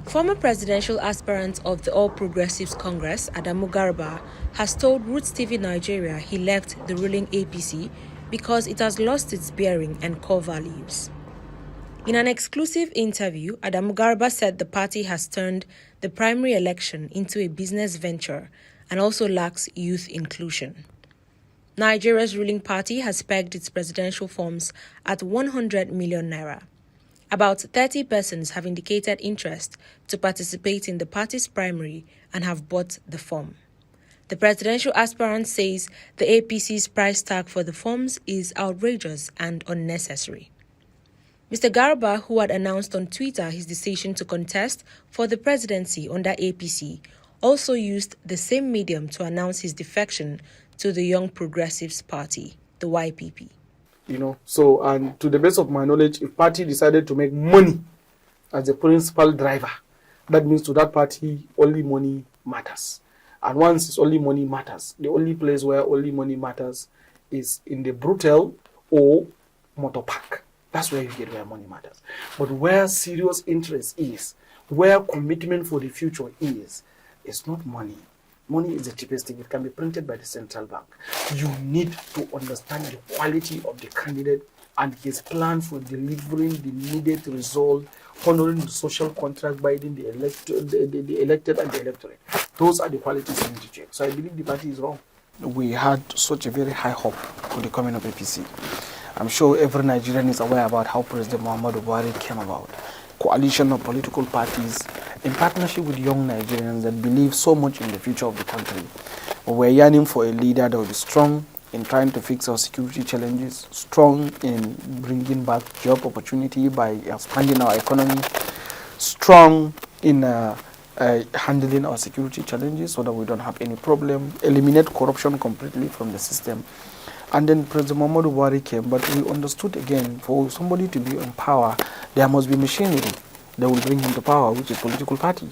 Former presidential aspirant of the All Progressives Congress, Adamu Garba, has told Rootstv Nigeria he left the ruling APC because it has lost its bearing and core values. In an exclusive interview, Adamu Garba said the party has turned the primary election into a business venture and also lacks youth inclusion. Nigeria's ruling party has pegged its presidential forms at 100 million naira. About 30 persons have indicated interest to participate in the party's primary and have bought the form. The presidential aspirant says the APC's price tag for the forms is outrageous and unnecessary. Mr. Garba, who had announced on Twitter his decision to contest for the presidency under APC, also used the same medium to announce his defection to the Young Progressives Party, the YPP. So, and to the best of my knowledge, if party decided to make money as the principal driver, that means to that party, only money matters. And once it's only money matters, the only place where only money matters is in the brothel or motor park. That's where you get where money matters. But where serious interest is, where commitment for the future is, it's not money. Money is the cheapest thing. It can be printed by the central bank. You need to understand the quality of the candidate and his plan for delivering the needed result, honoring the social contract, binding the elected and the electorate. Those are the qualities you need to check. So I believe the party is wrong. We had such a very high hope for the coming of APC. I'm sure every Nigerian is aware about how President Muhammadu Buhari came about. Coalition of political parties in partnership with young Nigerians that believe so much in the future of the country. We're yearning for a leader that will be strong in trying to fix our security challenges, strong in bringing back job opportunity by expanding our economy, strong in handling our security challenges so that we don't have any problem, eliminate corruption completely from the system. And then President Muhammadu Buhari came, but we understood again, for somebody to be in power, there must be machinery that will bring him to power, which is political party.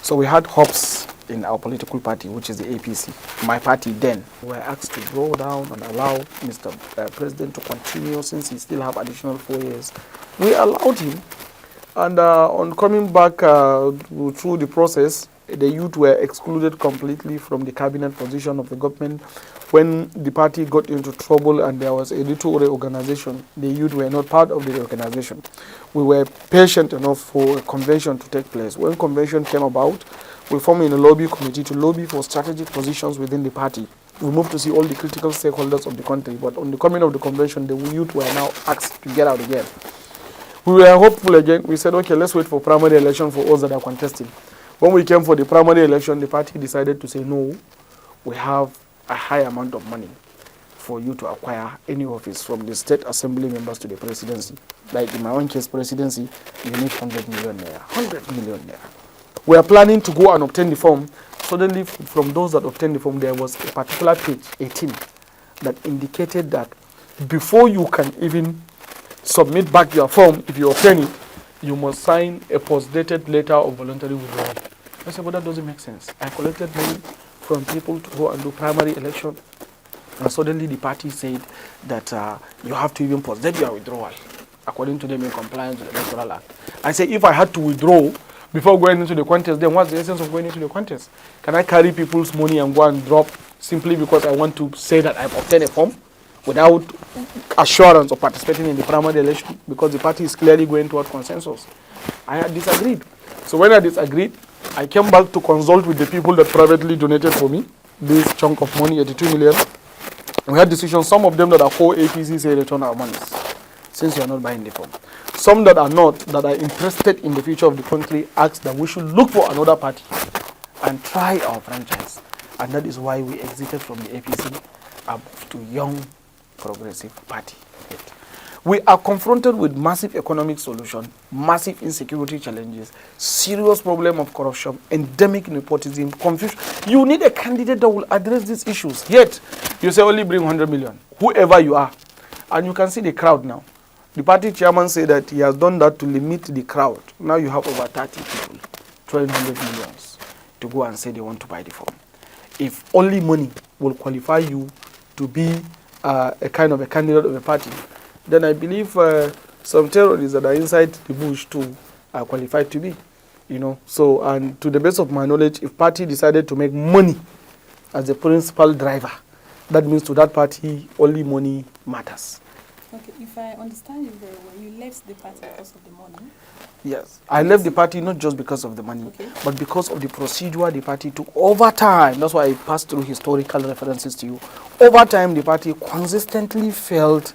So we had hopes in our political party, which is the APC. My party then were asked to draw down and allow Mr. President to continue since he still have additional 4 years. We allowed him, and on coming back through the process, the youth were excluded completely from the cabinet position of the government. When the party got into trouble and there was a little reorganization, the youth were not part of the reorganization. We were patient enough for a convention to take place. When convention came about, we formed in a lobby committee to lobby for strategic positions within the party. We moved to see all the critical stakeholders of the country, but on the coming of the convention, the youth were now asked to get out again. We were hopeful again. We said, okay, let's wait for primary election for us that are contesting. When we came for the primary election, the party decided to say, no, we have a high amount of money for you to acquire any office, from the state assembly members to the presidency. Like in my own case, presidency, you need 100 million naira. 100 million naira. We are planning to go and obtain the form. Suddenly, from those that obtained the form, there was a particular page, 18, that indicated that before you can even submit back your form, if you obtain it, you must sign a post-dated letter of voluntary withdrawal. I said, but that doesn't make sense. I collected money from people to go and do primary election, and suddenly the party said that you have to even post-date your withdrawal, according to them, in compliance with the Electoral Act. I said, if I had to withdraw before going into the contest, then what's the essence of going into the contest? Can I carry people's money and go and drop simply because I want to say that I've obtained a form without assurance of participating in the primary election, because the party is clearly going toward consensus? I had disagreed. So when I disagreed, I came back to consult with the people that privately donated for me this chunk of money, 82 million. We had decisions. Some of them that are core APC say return our money, since you are not buying the form. Some that are not, that are interested in the future of the country, asked that we should look for another party and try our franchise. And that is why we exited from the APC to Young Progressive Party. We are confronted with massive economic solution, massive insecurity challenges, serious problem of corruption, endemic nepotism, confusion. You need a candidate that will address these issues. Yet, you say only bring 100 million, whoever you are. And you can see the crowd now. The party chairman said that he has done that to limit the crowd. Now you have over 30 people, 1,200 millions, to go and say they want to buy the form. If only money will qualify you to be a kind of a candidate of a party, then I believe some terrorists that are inside the bush too are qualified to be. So, and to the best of my knowledge, if party decided to make money as the principal driver, that means to that party only money matters. Okay, if I understand you very well, you left the party because of the money. Yes, I left the party not just because of the money, but because of the procedure the party took over time. That's why I passed through historical references to you. Over time, the party consistently failed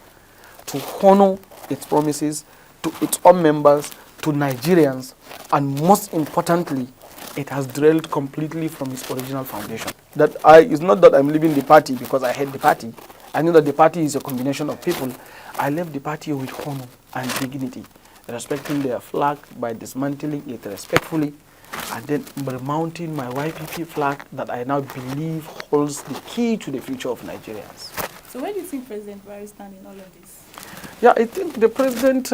to honor its promises to its own members, to Nigerians, and most importantly, it has derailed completely from its original foundation. It's not that I'm leaving the party because I hate the party. I know that the party is a combination of people. I left the party with honor and dignity, respecting their flag by dismantling it respectfully, and then remounting my YPP flag that I now believe holds the key to the future of Nigerians. So where do you think President Buhari stands in all of this? Yeah, I think the president,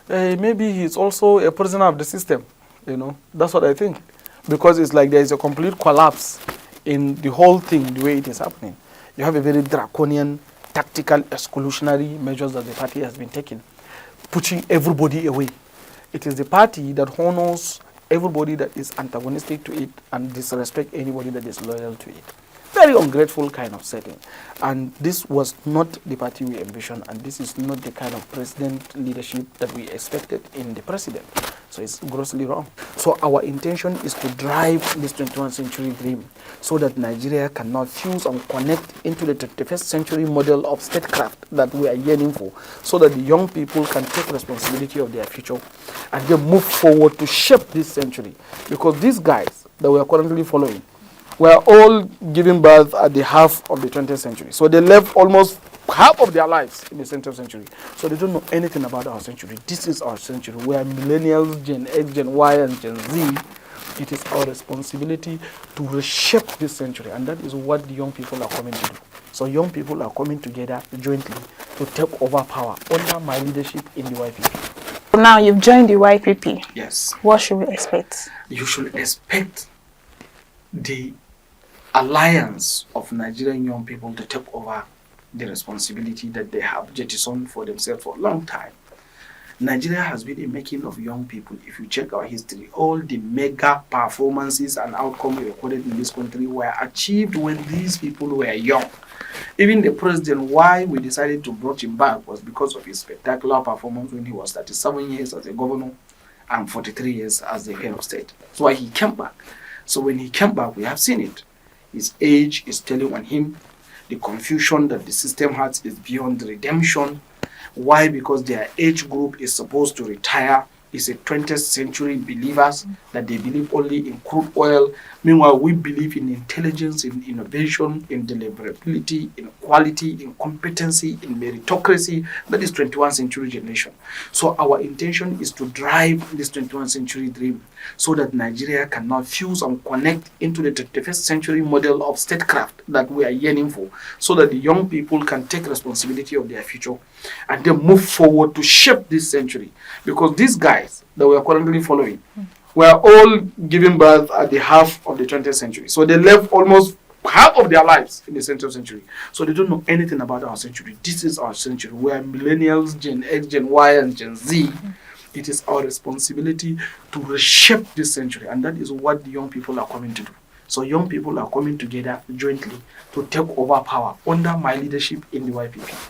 maybe he's also a prisoner of the system. That's what I think. Because it's like there is a complete collapse in the whole thing, the way it is happening. You have a very draconian, tactical, exclusionary measures that the party has been taking, pushing everybody away. It is the party that honors everybody that is antagonistic to it and disrespect anybody that is loyal to it. Very ungrateful kind of setting. And this was not the party we envisioned, and this is not the kind of president leadership that we expected in the president. So it's grossly wrong. So our intention is to drive this 21st century dream so that Nigeria can now fuse and connect into the 21st century model of statecraft that we are yearning for, so that the young people can take responsibility of their future and then move forward to shape this century. Because these guys that we are currently following were all giving birth at the half of the 20th century. So they left almost half of their lives in the 20th century. So they don't know anything about our century. This is our century. We are millennials, Gen X, Gen Y, and Gen Z. It is our responsibility to reshape this century, and that is what the young people are coming to do. So young people are coming together jointly to take over power under my leadership in the YPP. Now you've joined the YPP. Yes. What should we expect? You should expect the alliance of Nigerian young people to take over the responsibility that they have jettisoned for themselves for a long time. Nigeria has been a making of young people. If you check our history, all the mega performances and outcomes recorded in this country were achieved when these people were young. Even the president, why we decided to bring him back was because of his spectacular performance when he was 37 years as a governor and 43 years as the head of state. So why he came back. So when he came back, we have seen it. His age is telling on him. The confusion that the system has is beyond redemption. Why? Because their age group is supposed to retire. It's a 20th century believers that they believe only in crude oil. Meanwhile, we believe in intelligence, in innovation, in deliverability, in quality, in competency, in meritocracy. That is 21st century generation. So our intention is to drive this 21st century dream so that Nigeria can now fuse and connect into the 21st century model of statecraft that we are yearning for, so that the young people can take responsibility of their future and then move forward to shape this century. Because these guys that we are currently following were all giving birth at the half of the 20th century. So they left almost half of their lives in the 20th century. So they don't know anything about our century. This is our century. We are millennials, Gen X, Gen Y, and Gen Z. It is our responsibility to reshape this century, and that is what the young people are coming to do. So young people are coming together jointly to take over power under my leadership in the YPP.